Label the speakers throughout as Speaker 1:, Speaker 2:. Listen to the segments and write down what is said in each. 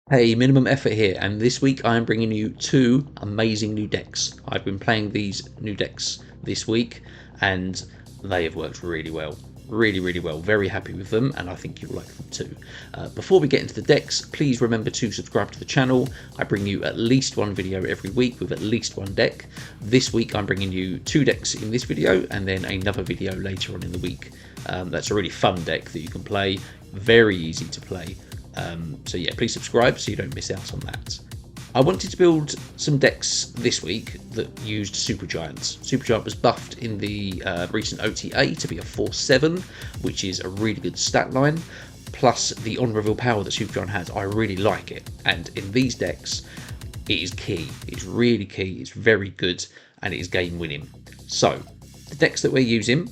Speaker 1: Hey, minimum effort here, and this week I am bringing you two amazing new decks. I've been playing these new decks this week, and they have worked really well. Really, really well. Very happy with them, and I think you'll like them too. Before we get into the decks, please remember to subscribe to the channel. I bring you at least one video every week with at least one deck. This week I'm bringing you two decks in this video, and then another video later on in the week. That's a really fun deck that you can play. Very easy to play. So yeah, please subscribe so you don't miss out on that. I wanted to build some decks this week that used Supergiants. Supergiant was buffed in the recent OTA to be a 4/7, which is a really good stat line. Plus the on-reveal power that Supergiant has, I really like it. And in these decks, it is key. It's really key. It's very good, and it is game winning. So the decks that we're using,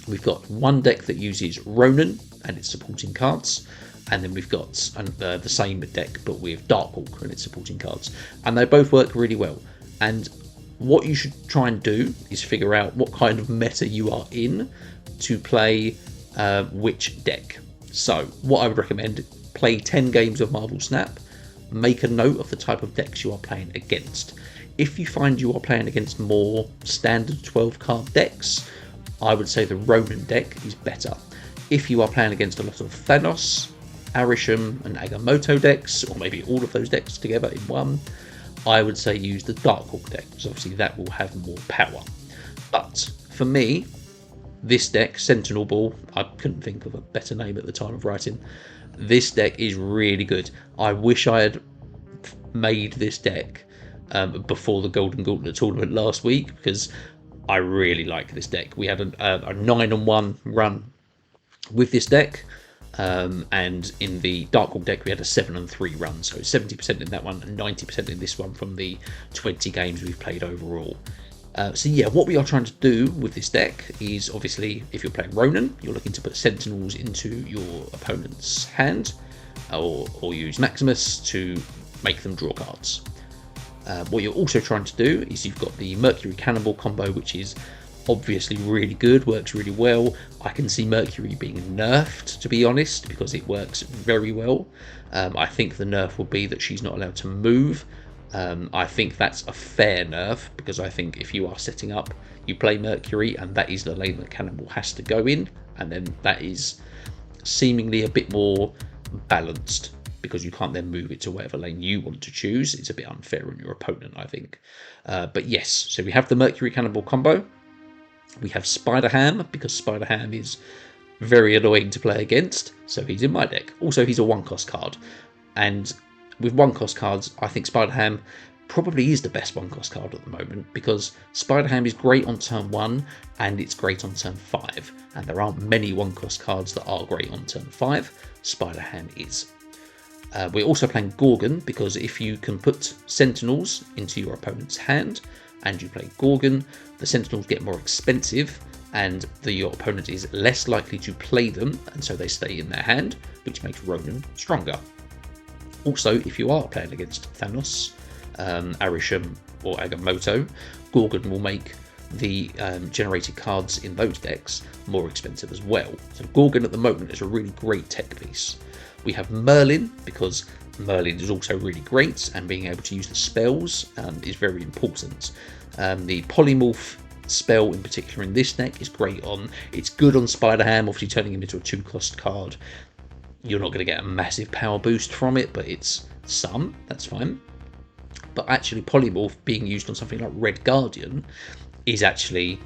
Speaker 1: we've got one deck that uses Ronan and its supporting cards. And then we've got the same deck, but with Darkhawk and its supporting cards. And they both work really well. And what you should try and do is figure out what kind of meta you are in to play which deck. So what I would recommend, play 10 games of Marvel Snap. Make a note of the type of decks you are playing against. If you find you are playing against more standard 12 card decks, I would say the Ronan deck is better. If you are playing against a lot of Thanos, Arishem and Agamotto decks, or maybe all of those decks together in one, I would say use the Darkhawk deck, because obviously that will have more power. But for me, this deck, Sentinel Ball, I couldn't think of a better name at the time of writing, this deck is really good. I wish I had made this deck before the Golden Gauntlet tournament last week, because I really like this deck. We had a 9-1 run with this deck. And in the Darkhawk deck we had a 7-3 run, so 70% in that one and 90% in this one from the 20 games we've played overall. So yeah, what we are trying to do with this deck is, obviously, if you're playing Ronan, you're looking to put Sentinels into your opponent's hand, or use Maximus to make them draw cards. What you're also trying to do is, you've got the Mercury Cannonball combo, which is obviously really good, works really well. I can see Mercury being nerfed, to be honest, because it works very well. I think the nerf will be that she's not allowed to move. I think that's a fair nerf, because I think if you are setting up, you play Mercury and that is the lane that Cannonball has to go in, and then that is seemingly a bit more balanced, because you can't then move it to whatever lane you want to choose. It's a bit unfair on your opponent, I think. But yes, so we have the Mercury Cannonball combo. We have Spider-Ham, because Spider-Ham is very annoying to play against, so he's in my deck. Also, he's a one-cost card, and with one-cost cards, I think Spider-Ham probably is the best one-cost card at the moment, because Spider-Ham is great on turn 1, and it's great on turn 5, and there aren't many one-cost cards that are great on turn 5. Spider-Ham is. We're also playing Gorgon, because if you can put Sentinels into your opponent's hand, and you play Gorgon, the Sentinels get more expensive, and your opponent is less likely to play them, and so they stay in their hand, which makes Ronan stronger. Also, if you are playing against Thanos, Arishem or Agamotto, Gorgon will make the generated cards in those decks more expensive as well. So Gorgon at the moment is a really great tech piece. We have Merlin, because Merlin is also really great, and being able to use the spells is very important. The Polymorph spell in particular in this deck is great on, it's good on Spider-Ham, obviously turning him into a 2-cost card. You're not going to get a massive power boost from it, but it's some, that's fine. But actually Polymorph being used on something like Red Guardian is actually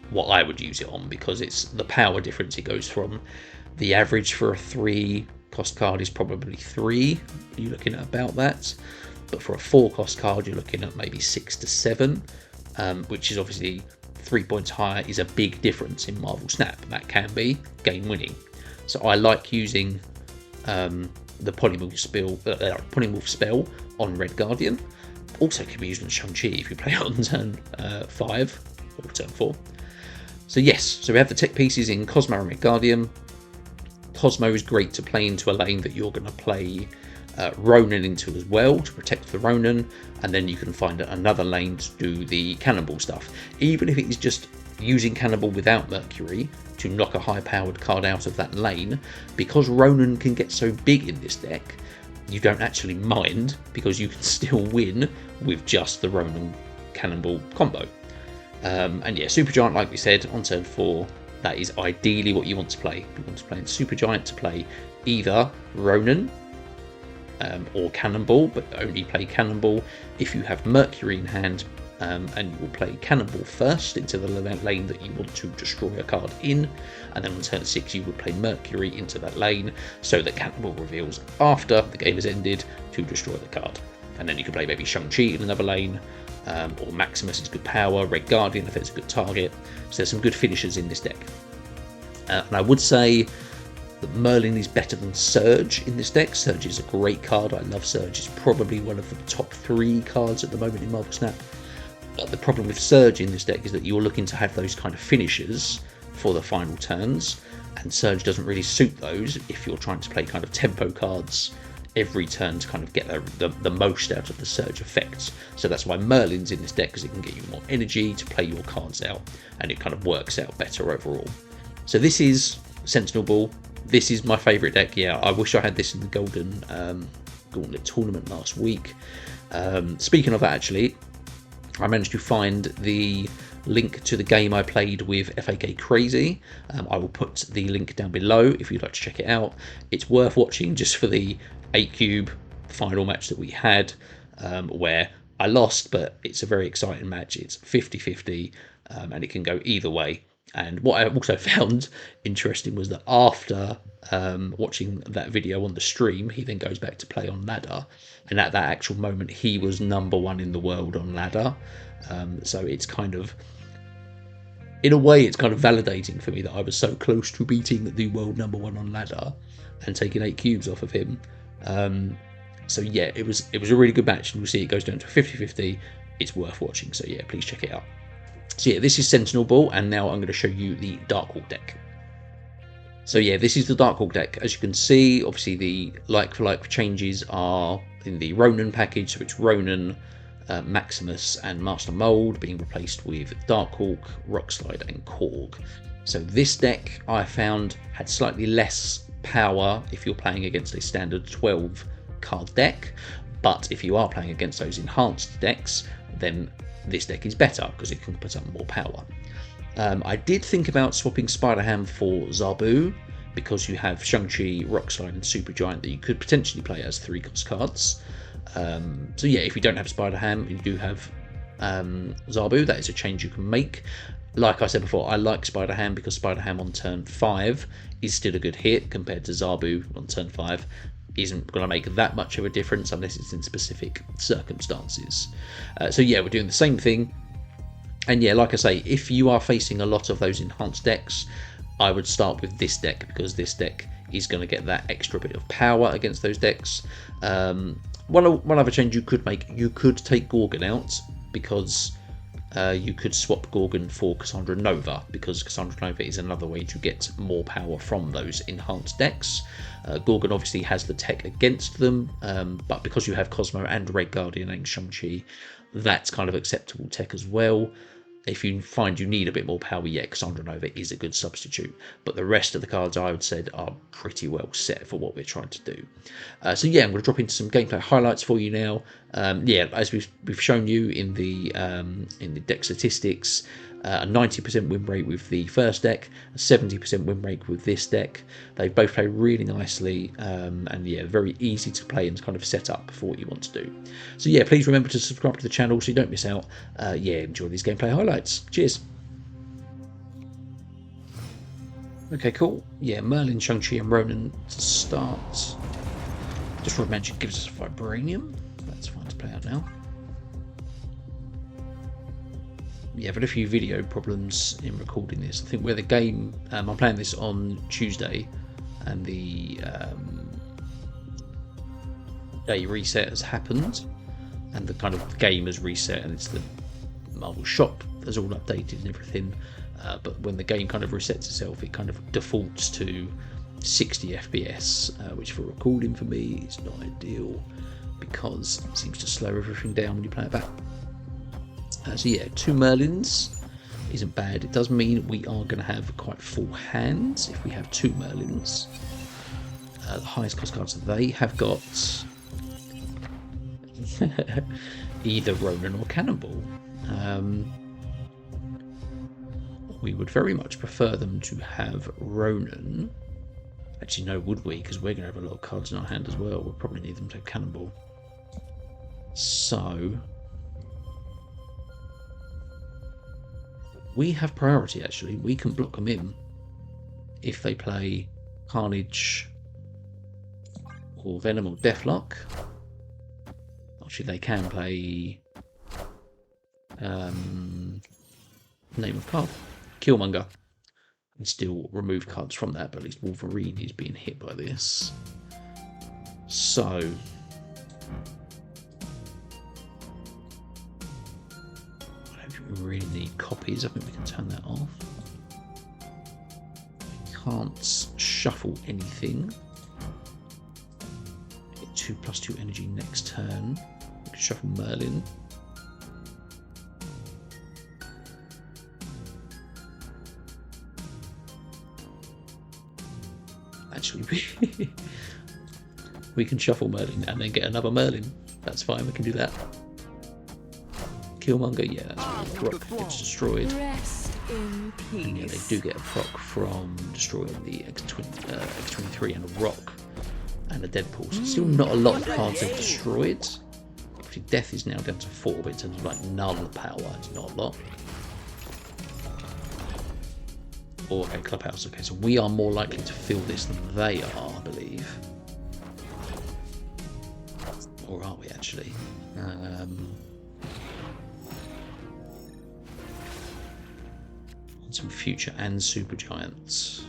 Speaker 1: what I would use it on, because it's the power difference. It goes from, the average for a 3-cost card is probably 3, you're looking at about that, but for a 4-cost card you're looking at maybe 6 to 7, which is obviously 3 points higher, is a big difference in Marvel Snap. That can be game winning. So I like using the Polymorph spell on Red Guardian. Also can be used on Shang-Chi if you play it on turn 5 or turn 4. So yes, so we have the tech pieces in Cosmo and Red Guardian. Cosmo is great to play into a lane that you're going to play Ronan into as well, to protect the Ronan, and then you can find another lane to do the Cannonball stuff. Even if it is just using Cannonball without Mercury to knock a high-powered card out of that lane, because Ronan can get so big in this deck, you don't actually mind, because you can still win with just the Ronan Cannonball combo. And yeah, Supergiant, like we said, on turn 4, that is ideally what you want to play. You want to play in Supergiant to play either Ronan or Cannonball, but only play Cannonball if you have Mercury in hand, and you will play Cannonball first into the lane that you want to destroy a card in, and then on turn 6 you would play Mercury into that lane, so that Cannonball reveals after the game has ended to destroy the card. And then you can play maybe Shang-Chi in another lane, or Maximus is good power, Red Guardian if it's a good target. So there's some good finishers in this deck. And I would say that Merlin is better than Surge in this deck. Surge is a great card. I love Surge. It's probably one of the top 3 cards at the moment in Marvel Snap. But the problem with Surge in this deck is that you're looking to have those kind of finishers for the final turns, and Surge doesn't really suit those if you're trying to play kind of tempo cards every turn to kind of get the most out of the Surge effects. So that's why Merlin's in this deck, because it can get you more energy to play your cards out, and it kind of works out better overall. So this is Sentinel Ball. This is my favourite deck. Yeah, I wish I had this in the Golden Gauntlet tournament last week. Speaking of that, actually, I managed to find the link to the game I played with FAK Crazy. I will put the link down below if you'd like to check it out. It's worth watching just for the 8 cube final match that we had, where I lost, but it's a very exciting match. It's 50-50, and it can go either way. And what I also found interesting was that after watching that video on the stream, he then goes back to play on ladder, and at that actual moment he was #1 in the world on ladder. So it's kind of, in a way, it's kind of validating for me that I was so close to beating the world #1 on ladder and taking 8 cubes off of him. So yeah, it was a really good match, and you'll see it goes down to 50-50. It's worth watching, so yeah, please check it out. So yeah, this is Sentinel Ball, and now I'm going to show you the Darkhawk deck. So yeah, this is the Darkhawk deck. As you can see, obviously the like-for-like changes are in the Ronan package, so it's Ronan, Maximus and Master Mold being replaced with Darkhawk, Rockslide and Korg. So this deck I found had slightly less power if you're playing against a standard 12 card deck, but if you are playing against those enhanced decks, then this deck is better because it can put up more power. I did think about swapping Spider-Ham for Zabu, because you have Shang-Chi, Rockslide and Supergiant that you could potentially play as 3-cost cards. So yeah, if you don't have Spider-Ham, you do have Zabu. That is a change you can make. Like I said before, I like Spider-Ham because Spider-Ham on turn 5 is still a good hit compared to Zabu on turn 5. Isn't going to make that much of a difference unless it's in specific circumstances. So yeah, we're doing the same thing. And yeah, like I say, if you are facing a lot of those enhanced decks, I would start with this deck, because this deck is going to get that extra bit of power against those decks. One other change you could make, you could take Gorgon out, because you could swap Gorgon for Cassandra Nova, because Cassandra Nova is another way to get more power from those enhanced decks. Gorgon obviously has the tech against them, but because you have Cosmo and Red Guardian and Shang-Chi, that's kind of acceptable tech as well. If you find you need a bit more power, yeah, Cassandra Nova is a good substitute. But the rest of the cards, I would say, are pretty well set for what we're trying to do. So yeah, I'm going to drop into some gameplay highlights for you now. Yeah, as we've shown you in the deck statistics, a 90% win rate with the first deck, a 70% win rate with this deck. They both play really nicely, and yeah, very easy to play and kind of set up for what you want to do. So yeah, please remember to subscribe to the channel so you don't miss out. Yeah, enjoy these gameplay highlights. Cheers. Okay, cool. Yeah, Merlin, Shang-Chi and Ronan to start. Just for a mention, gives us a Vibranium. That's fine to play out now. Yeah, I've had a few video problems in recording this. I think where the game, I'm playing this on Tuesday, and the day reset has happened, and the kind of game has reset, and it's the Marvel shop that's all updated and everything. But when the game kind of resets itself, it kind of defaults to 60 FPS, which for recording for me is not ideal, because it seems to slow everything down when you play it back. So yeah, 2 Merlins isn't bad. It does mean we are going to have quite full hands if we have 2 Merlins. The highest cost cards they have got Either Ronan or Cannonball. We would very much prefer them to have Ronan. Actually, no, would we? Because we're going to have a lot of cards in our hand as well. We'll probably need them to have Cannonball. So we have priority, actually. We can block them in if they play Carnage or Venom or Deathlock. Actually, they can play name of card, Killmonger, and still remove cards from that, but at least Wolverine is being hit by this. So I don't think we really need copies. I think we can turn that off. Can't shuffle anything. Get 2+2 energy next turn. We can shuffle Merlin. Actually, we can shuffle Merlin and then get another Merlin. That's fine, we can do that. Killmonger, yeah, that's right. Rock gets destroyed.
Speaker 2: Rest in peace.
Speaker 1: And yeah, they do get a proc from destroying the X-23 and a rock and a Deadpool. So still not a lot of cards they've destroyed. Obviously, Death is now down to 4, but in terms of like null power, it's not a lot. Or a Clubhouse. Okay, so we are more likely to fill this than they are, I believe. Or are we actually? Some future and super giants.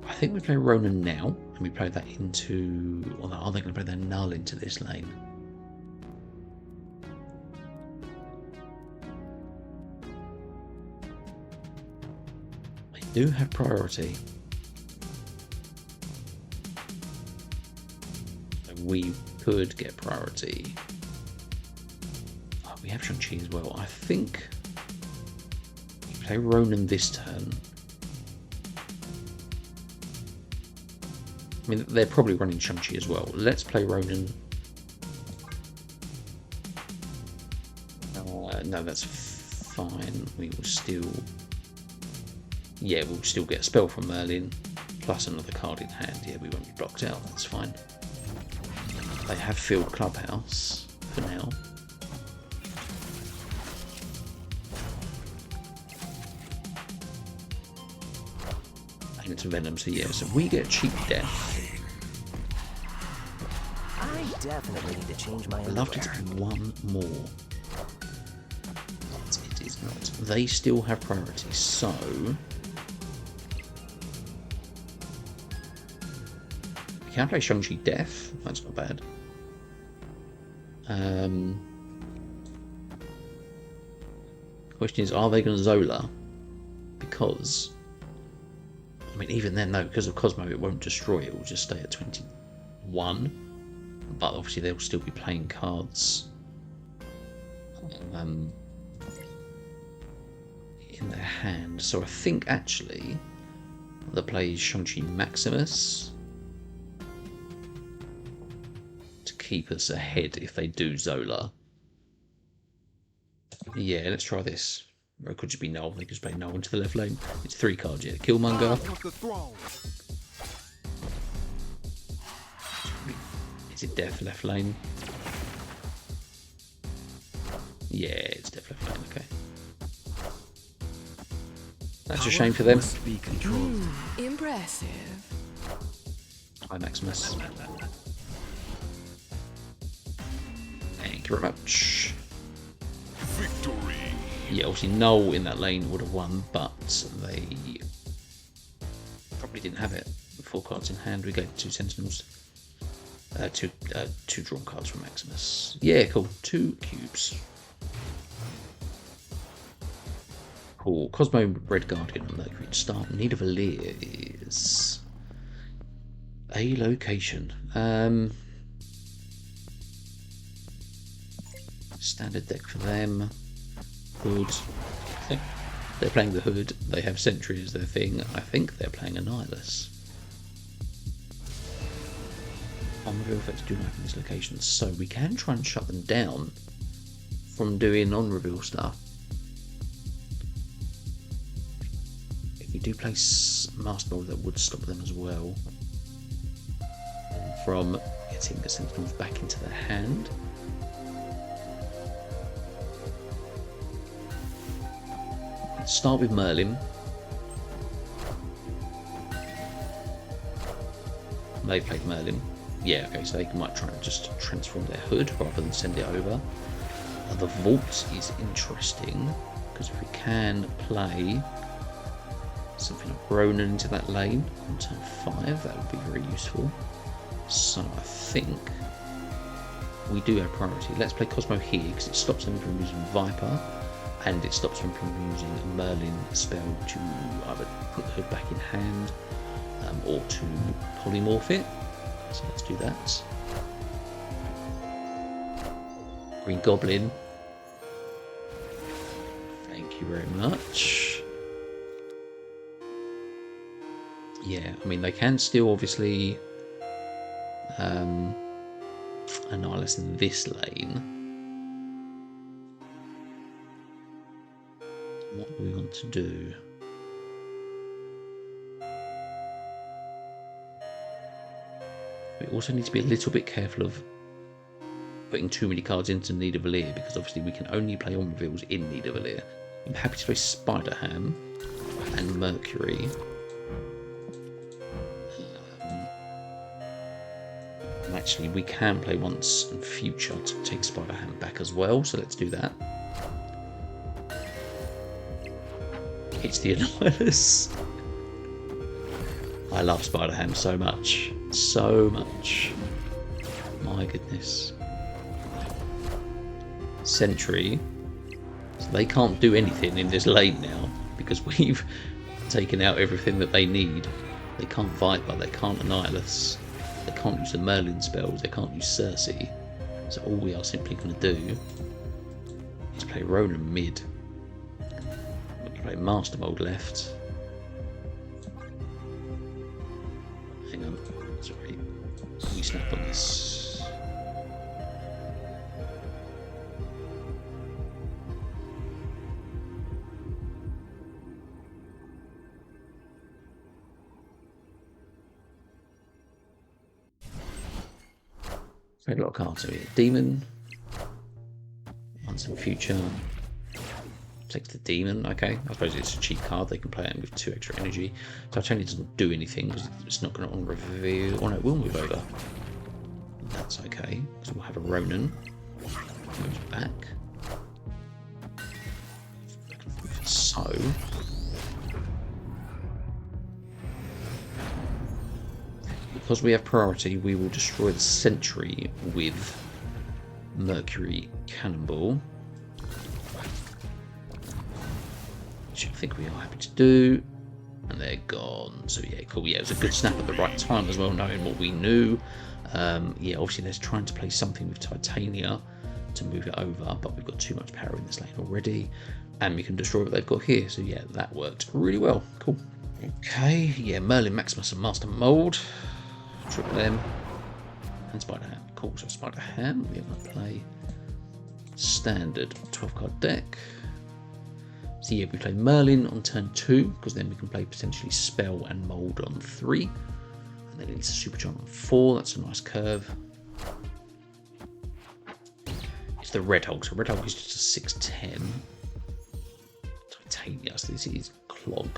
Speaker 1: I think we play Ronan now, and we play that into. Or are they going to play their null into this lane? They do have priority. We could get priority. Oh, we have Shang-Chi as well. I think we play Ronan this turn. I mean, they're probably running Shang-Chi as well. Let's play Ronan. No, that's fine. We will still... Yeah, we'll still get a spell from Merlin, plus another card in hand. Yeah, we won't be blocked out. That's fine. They have filled Clubhouse for now. And it's Venom, so yeah, so we get cheap Death.
Speaker 3: I definitely need to change my
Speaker 1: I'd love it to be one more. But it is not. They still have priority, so we can play Shang-Chi Death. That's not bad. Question is, are they going to Zola? Because, I mean, even then, no, because of Cosmo, it won't destroy it. It will just stay at 21. But obviously, they'll still be playing cards in their hand. So I think actually, they'll play Shang-Chi Maximus keep us ahead if they do Zola. Yeah, let's try this. Or it could just be null. They just play null into the left lane. It's 3 cards, yeah. Killmonger. Is it Death left lane? Yeah, it's Death left lane, okay. That's a shame for them.
Speaker 2: Impressive.
Speaker 1: Hi, Maximus. Thank you very much.
Speaker 4: Victory.
Speaker 1: Yeah, obviously Null in that lane would have won, but they probably didn't have it. 4 cards in hand. We gave 2 Sentinels. Two drawn cards from Maximus. Yeah, cool. 2 cubes. Cool. Cosmo Red Guardian and Mercury to start. Need of a Leer is a location. Standard deck for them. Good. Okay. They're playing the Hood. They have Sentry as their thing. I think they're playing Annihilus. On-reveal effects do not have in this location, so we can try and shut them down from doing on-reveal stuff. If we do place Master Ball, that would stop them as well from getting the Sentinels back into their hand. Let's start with Merlin. They played Merlin. Yeah, okay, so they might try and just transform their Hood rather than send it over. The Vault is interesting, because if we can play something like Ronan into that lane on turn 5, that would be very useful. So I think we do have priority. Let's play Cosmo here, because it stops them from using Viper, and it stops them from using a Merlin spell to either put the Hood back in hand, or to polymorph it. So let's do that. Green Goblin. Thank you very much. Yeah, I mean, they can still obviously Annihilus in this lane. What do we want to do? We also need to be a little bit careful of putting too many cards into Need of Valir, because obviously we can only play on reveals in Need of Valir. I'm happy to play Spider-Ham and Mercury. And actually, we can play once in future to take Spider-Ham back as well, so let's do that. It's the Annihilus. I love Spider-Ham so much. So much. My goodness. Sentry. So they can't do anything in this lane now because we've taken out everything that they need. They can't Viper, they can't Annihilus, they can't use the Merlin spells, they can't use Cersei. So all we are simply going to do is play Ronan mid. We can play Master Mold left. Hang on, sorry. We snap on this. Played a lot of cards over here. Demon. On some future. Takes the Demon. Okay, I suppose it's a cheap card. They can play it with 2 extra energy. Titania doesn't do anything because it's not going to on-reveal. Oh no, it will move over. That's okay. So we'll have a Ronan. Moves back. So. Because we have priority, we will destroy the Sentry with Mercury Cannonball. Which I think we are happy to do. And they're gone. So yeah, cool. Yeah, it was a good snap at the right time as well, knowing what we knew. Yeah, obviously they're trying to play something with Titania to move it over, but we've got too much power in this lane already. And we can destroy what they've got here. So yeah, that worked really well. Cool. Okay, yeah, Merlin, Maximus and Master Mold. Triple M and Spider-Ham. Cool, so Spider-Ham, we're going to play standard 12-card deck. So yeah, we play Merlin on turn 2, because then we can play potentially Spell and Mold on 3. And then it's a Supercharm on 4, that's a nice curve. It's the Red Hulk, so Red Hulk is just a 6'10". Titania, so this is Clog.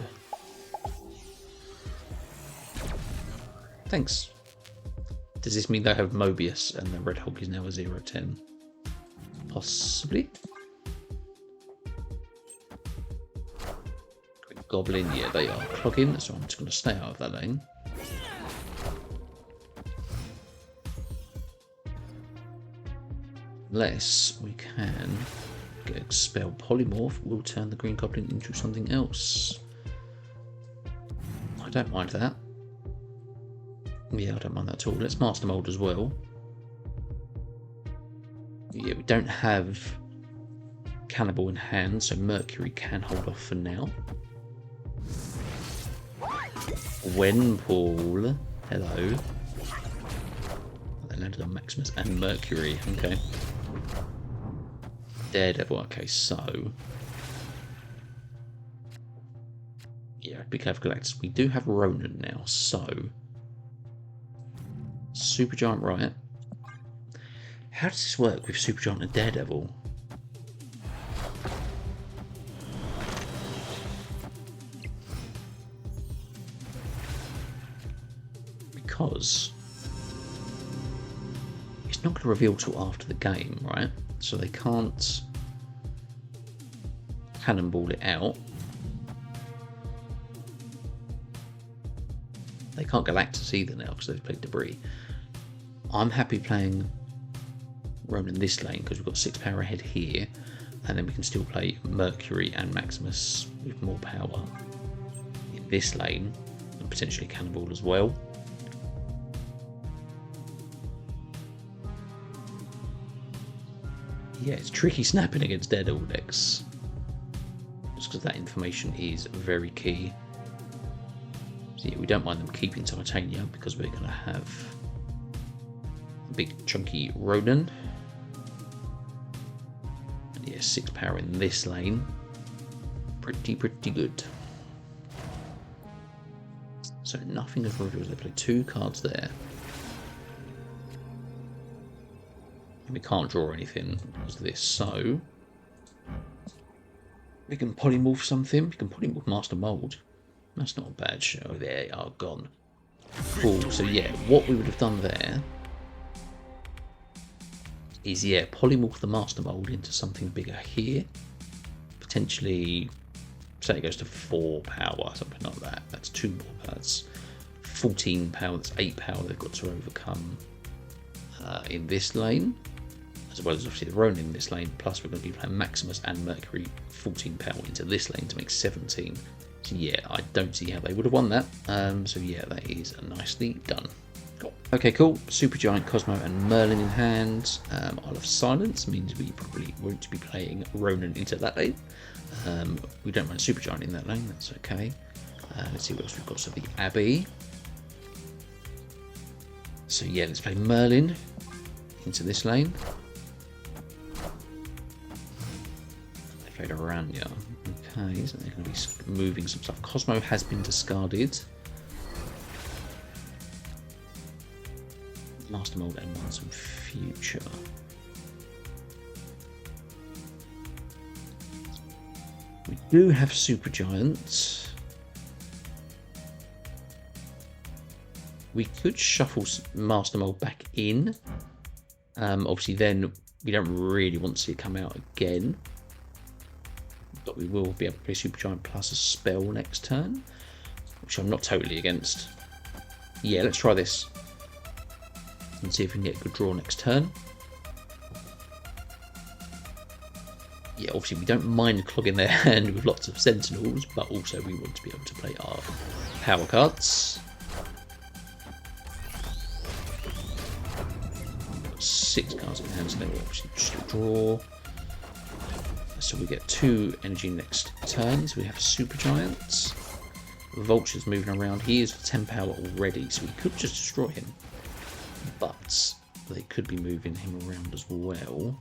Speaker 1: Thanks. Does this mean they have Mobius and the Red Hulk is now a 0-10? Possibly. Quick Goblin, yeah, they are clogging, so I'm just going to stay out of that lane. Unless we can get a spell Polymorph, we'll turn the Green Goblin into something else. I don't mind that. Yeah, I don't mind that at all. Let's Master Mold as well. Yeah, we don't have Cannonball in hand, so Mercury can hold off for now. Paul. Hello. They landed on Maximus and Mercury. Okay. Daredevil. Okay, so yeah, be careful, Galactus. We do have Ronan now, so Supergiant Riot. How does this work with Supergiant and Daredevil? Because it's not going to reveal till after the game, right? So they can't Cannonball it out. They can't Galactus either now because they've played Debris. I'm happy playing Ronan this lane because we've got 6 power ahead here, and then we can still play Mercury and Maximus with more power in this lane, and potentially Cannonball as well. Yeah, it's tricky snapping against Daredevil decks, just because that information is very key. So yeah, we don't mind them keeping Titania because we're going to have a big chunky Ronan. And yeah, 6 power in this lane. Pretty good. So nothing is revealed. They play 2 cards there. And we can't draw anything because of this, so we can polymorph something. We can polymorph Master Mold. That's not a bad show. They are gone. Cool. So yeah, what we would have done there is, yeah, polymorph the Master Mold into something bigger here. Potentially, say it goes to 4 power, something like that. That's 2 more. That's 14 power. That's 8 power they've got to overcome in this lane, as well as obviously the Ronan in this lane. Plus we're going to be playing Maximus and Mercury 14 power into this lane to make 17. So yeah, I don't see how they would have won that. So yeah, that is nicely done. Cool. Okay, cool. Supergiant, Cosmo and Merlin in hand. Isle of Silence means we probably won't be playing Ronan into that lane. We don't run Supergiant in that lane, that's okay. Let's see what else we've got. So the Abbey. So yeah, let's play Merlin into this lane. They played Aranya. Okay, so they're going to be moving some stuff. Cosmo has been discarded. Master Mold and want some future. We do have Supergiant. We could shuffle Master Mold back in. Obviously, then we don't really want to see it come out again. But we will be able to play Supergiant plus a spell next turn, which I'm not totally against. Yeah, let's try this and see if we can get a good draw next turn. Yeah, obviously we don't mind clogging their hand with lots of Sentinels, but also we want to be able to play our power cards. 6 cards in hand, so then we obviously just draw. So we get 2 energy next turn. So we have Supergiant. Vulture's moving around. He is 10 power already, so we could just destroy him. But they could be moving him around as well.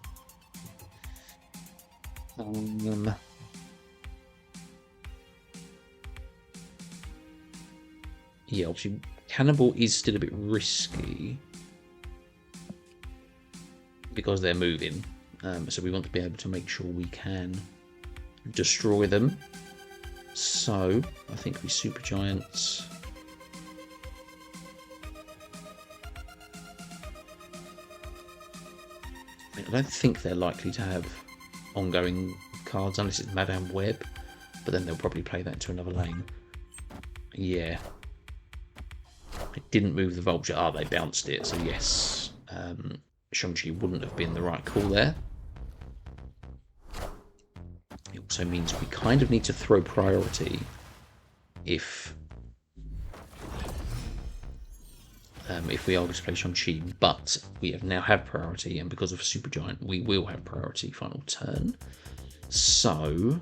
Speaker 1: Yeah, obviously Cannonball is still a bit risky because they're moving. So we want to be able to make sure we can destroy them. So I think we Supergiant. I don't think they're likely to have ongoing cards unless it's Madame Web, but then they'll probably play that into another lane. Yeah. It didn't move the Vulture. Ah, they bounced it, so yes. Shang-Chi wouldn't have been the right call there. It also means we kind of need to throw priority if we are going to play Shang-Chi, but we have now had priority, and because of Supergiant we will have priority final turn. So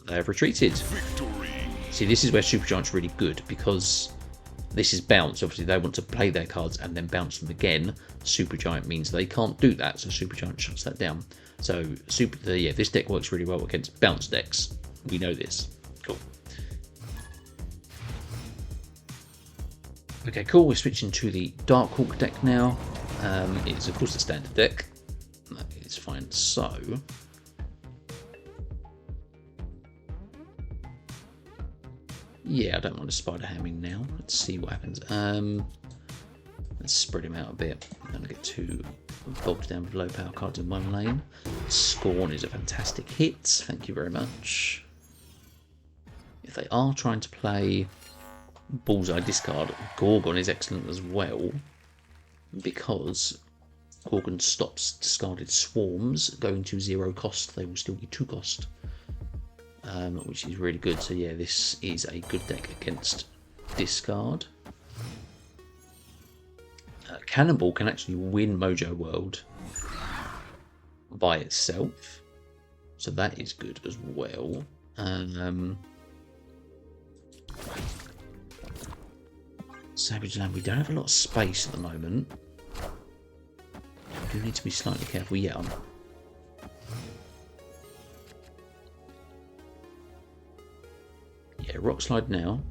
Speaker 1: they have retreated.
Speaker 4: Victory.
Speaker 1: See, this is where Supergiant's really good, because this is bounce. Obviously, they want to play their cards and then bounce them again. Supergiant means they can't do that, so Supergiant shuts that down. So, yeah, this deck works really well against bounce decks. We know this. Cool. Okay, cool. We're switching to the Darkhawk deck now. It's, of course, the standard deck. It's fine. So, yeah, I don't want to spider hamming now. Let's see what happens. Let's spread him out a bit. I'm going to get too bogged down with low power cards in one lane. Scorn is a fantastic hit. Thank you very much. If they are trying to play Bullseye discard, Gorgon is excellent as well, because Gorgon stops discarded swarms going to 0 cost. They will still be 2 cost. Which is really good. So yeah, this is a good deck against discard. Cannonball can actually win Mojo World by itself, so that is good as well. Savage Land, we don't have a lot of space at the moment. We do need to be slightly careful. Yeah, yeah, Rock Slide now.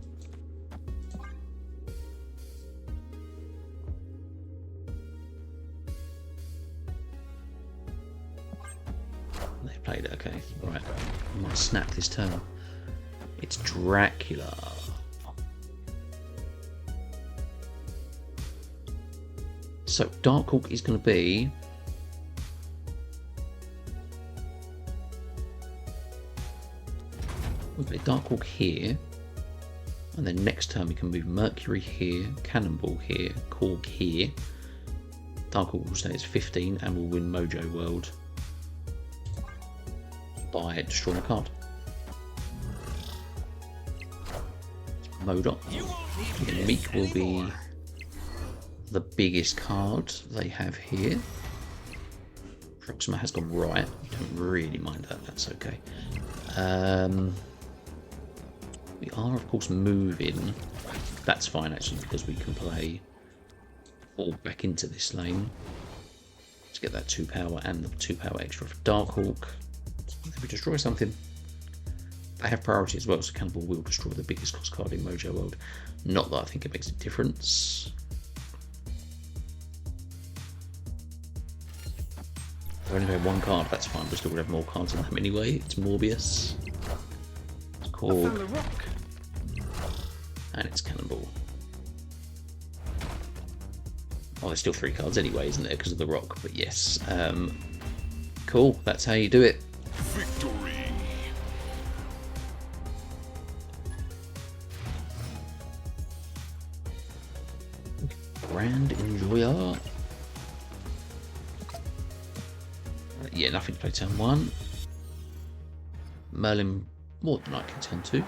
Speaker 1: They played it, okay. Right, I might snap this turn. It's Dracula. So Darkhawk is going to be we'll play Darkhawk here, and then next turn we can move Mercury here, Cannonball here, Korg here. Darkhawk will stay as 15 and will win Mojo World by destroying a card. Modok. Again, Meek will be the biggest card they have here. Proxima has gone right. We don't really mind that, that's okay. We are, of course, moving. That's fine, actually, because we can play all back into this lane to get that 2 power and the 2 power extra for Darkhawk. If we destroy something, they have priority as well, so Cannonball will destroy the biggest cost card in Mojo World. Not that I think it makes a difference. If I only have 1 card, that's fine, but still would have more cards than them anyway. It's Morbius. It's Korg. And it's Cannonball. Oh, there's still 3 cards anyway, isn't there, because of the rock, but yes. Cool, that's how you do it.
Speaker 4: Victory.
Speaker 1: Grand Enjoyer. Yeah, nothing to play turn 1. Merlin more than likely turn 2.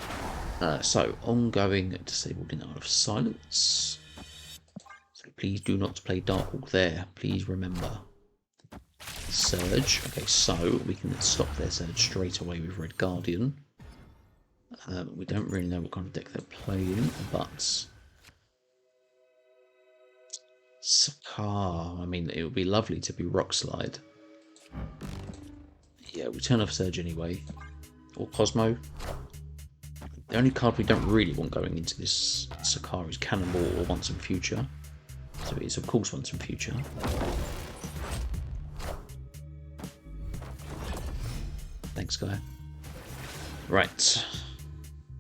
Speaker 1: So, ongoing disabled denial of silence. So please do not play Darkhawk there. Please remember. Surge. Okay, so we can stop their Surge straight away with Red Guardian. We don't really know what kind of deck they're playing, but Sakar. I mean, it would be lovely to be Rock Slide. Yeah, we turn off Surge anyway. Or Cosmo. The only card we don't really want going into this Sakar is Cannonball or Once and Future. So it is, of course, Once and Future. Thanks, guy. Right.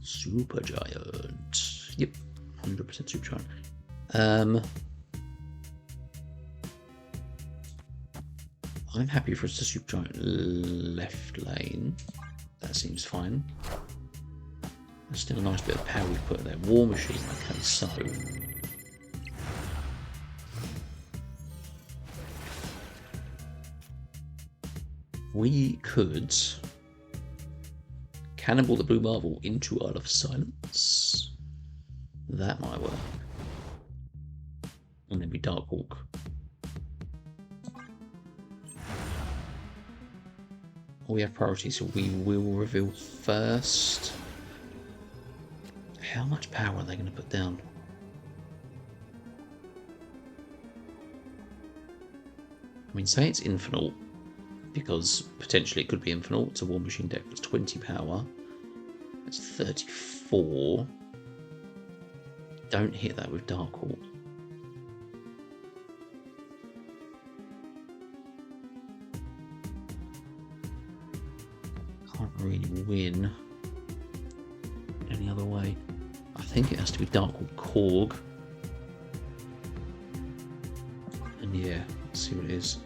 Speaker 1: Supergiant. Yep, 100% Supergiant. I'm happy for us to Supergiant left lane. That seems fine. There's still a nice bit of power we've put there. War Machine, okay, so we could Cannonball the Blue Marvel into Isle of Silence. That might work. And then be Darkhawk. We have priorities, so we will reveal first. How much power are they going to put down? I mean, say it's infinite, because potentially it could be infinite. It's a War Machine deck that's 20 power. That's 34. Don't hit that with Darkhawk. Can't really win any other way. I think it has to be Darkhawk Korg. And yeah, let's see what it is.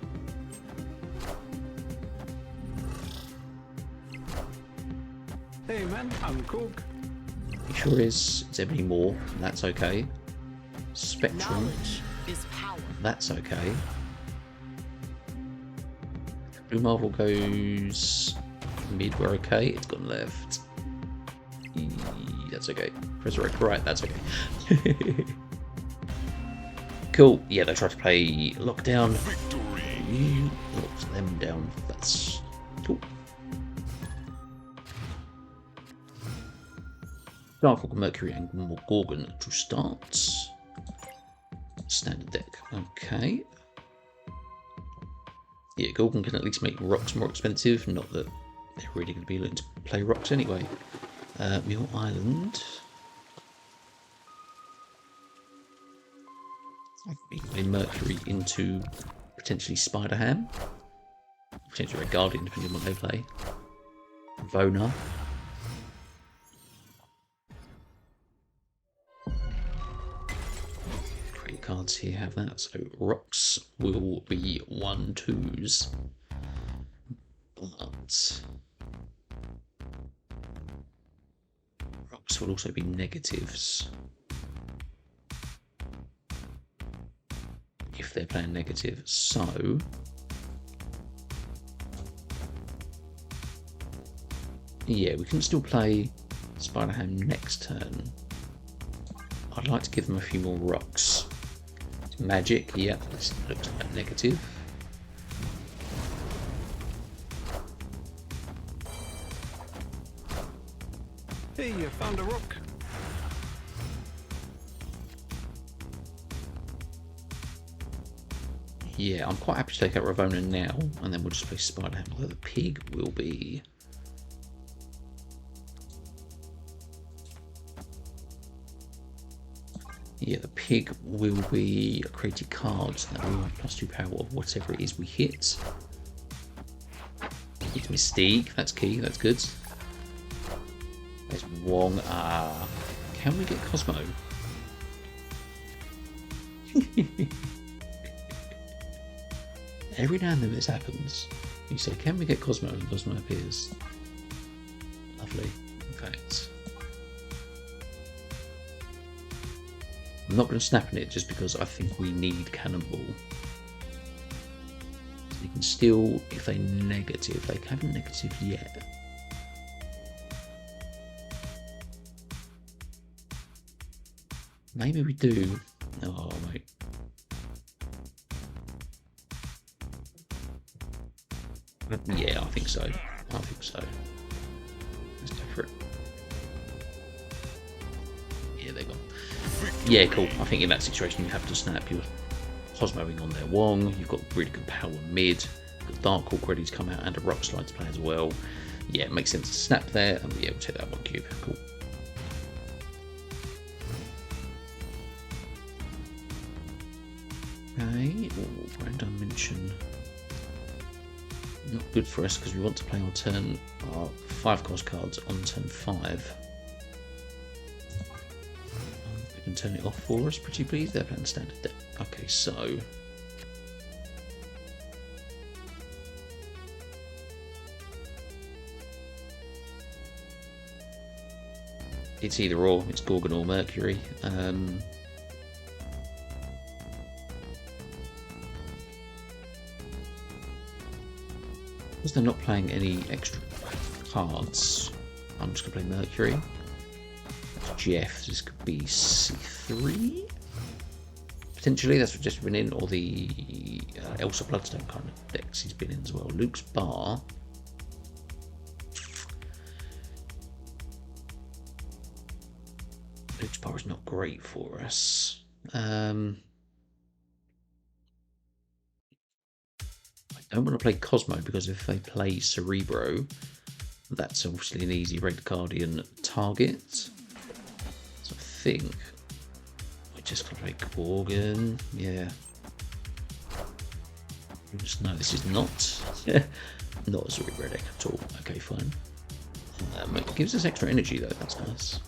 Speaker 5: Hey man, I'm Korg.
Speaker 1: It sure is. It's Ebony Moore, and that's okay. Spectrum,
Speaker 2: is power.
Speaker 1: that's okay. Blue Marvel goes mid, we're okay. It's gone left. That's okay. Resurrect, right, that's okay. Cool. Yeah, they tried to play Lockdown.
Speaker 4: Victory.
Speaker 1: You locked them down. That's cool. Darkhawk, Mercury, and Gorgon to start. Standard deck. Okay. Yeah, Gorgon can at least make rocks more expensive. Not that they're really going to be looking to play rocks anyway. Mule Island. I think play Mercury into potentially Spider-Ham. Potentially Red Guardian, depending on what they play. Vona. Great cards here have that. So rocks will be 1/2s. But rocks will also be negatives. If they're playing negative, so yeah, we can still play Spider-Ham next turn. I'd like to give them a few more rocks. Magic, yeah, this looks like negative.
Speaker 5: Hey, you found a rock.
Speaker 1: Yeah, I'm quite happy to take out Ravona now, and then we'll just play Spider-Ham. Although the pig will be... yeah, the pig will be creating cards that will have +2 power of whatever it is we hit. It's Mystique, that's key, that's good. There's Wong. Can we get Cosmo? Every now and then this happens. You say, can we get Cosmo? And Cosmo appears. Lovely. In fact, I'm not going to snap in it just because I think we need Cannonball. So you can still, if they negative, they haven't negative yet. Maybe we do. Oh, wait. Yeah, I think so. I think so. Let's go for it. Yeah, they're gone. Yeah, cool. I think in that situation you have to snap. You're Cosmoing on their Wong. You've got really good power mid. You've got Darkhawk ready to come out and a Rock Slide to play as well. Yeah, it makes sense to snap there. And yeah, we'll take that 1 cube. Cool. Okay, Grand Dimension. Not good for us because we want to play our 5-cost cards on turn 5. We can turn it off for us, pretty please. They're playing standard deck. Okay, so it's either or. It's Gorgon or Mercury. Because they're not playing any extra cards, I'm just going to play Mercury. That's Jeff, this could be C3? Potentially, that's just been in, or the Elsa Bloodstone kind of decks he's been in as well. Luke's Bar. Bar is not great for us. I don't want to play Cosmo because if they play Cerebro, that's obviously an easy Red Guardian target. So I think we're just going to play Gorgon. Yeah. Just no, this is not not a Cerebro deck at all. Okay, fine. It gives us extra energy though. That's nice.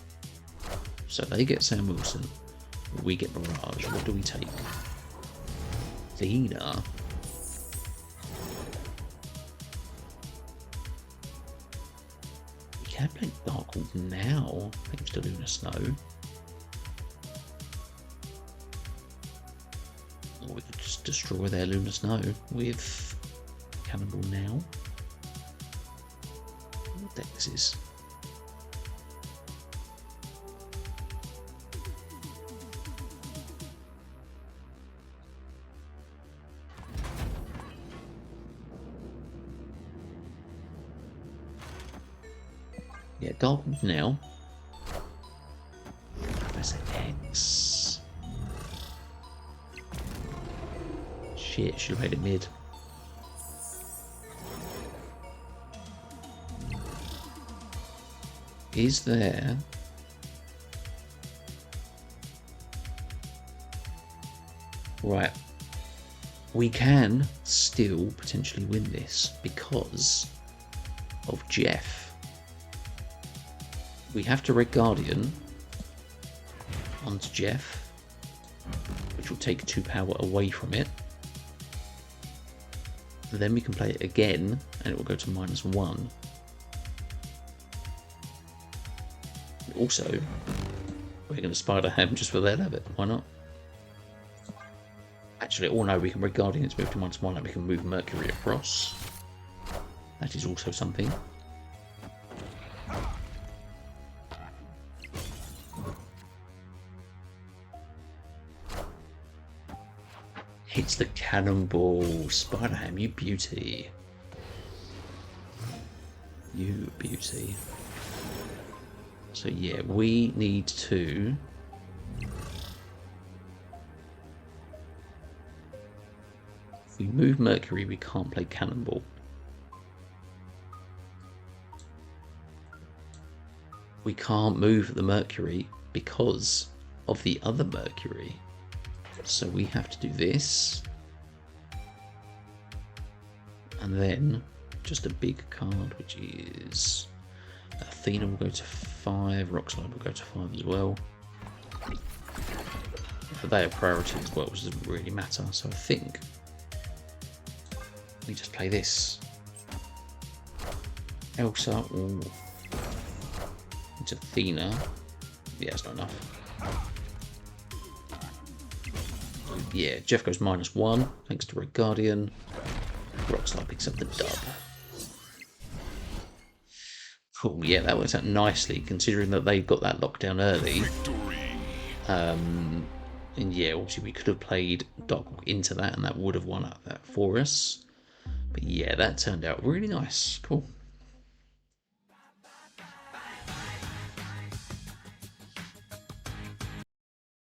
Speaker 1: So they get Sam Wilson. We get Barrage. What do we take? Athena. We can play Darkhawk now, thanks to Luna Snow. Or we could just destroy their Luna Snow with Cannonball now. What deck this is? Yeah, Darkhawk now. Professor X. Shit, should have made it mid. Is there... Right. We can still potentially win this because of Jeff. We have to Red Guardian onto Jeff, which will take 2 power away from it. And then we can play it again, and it will go to -1. Also, we're going to Spider Ham just for that of it. Why not? Actually, oh no, we can Red Guardian its move to -1, and we can move Mercury across. That is also something. Hits the Cannonball. Spider-Ham, you beauty. You beauty. So yeah, we need to... If we move Mercury, we can't play Cannonball. We can't move the Mercury because of the other Mercury. So we have to do this. And then just a big card, which is Athena will go to 5, Rockslide will go to 5 as well. But they are priority as well, which doesn't really matter. So I think we just play this. Elsa will into Athena. Yeah, it's not enough. Yeah, Jeff goes -1 thanks to Red Guardian. Rockslide picks up the dub. Cool, yeah, that works out nicely considering that they got that lockdown early. And yeah, obviously we could have played Darkhawk into that and that would have won that for us. But yeah, that turned out really nice. Cool.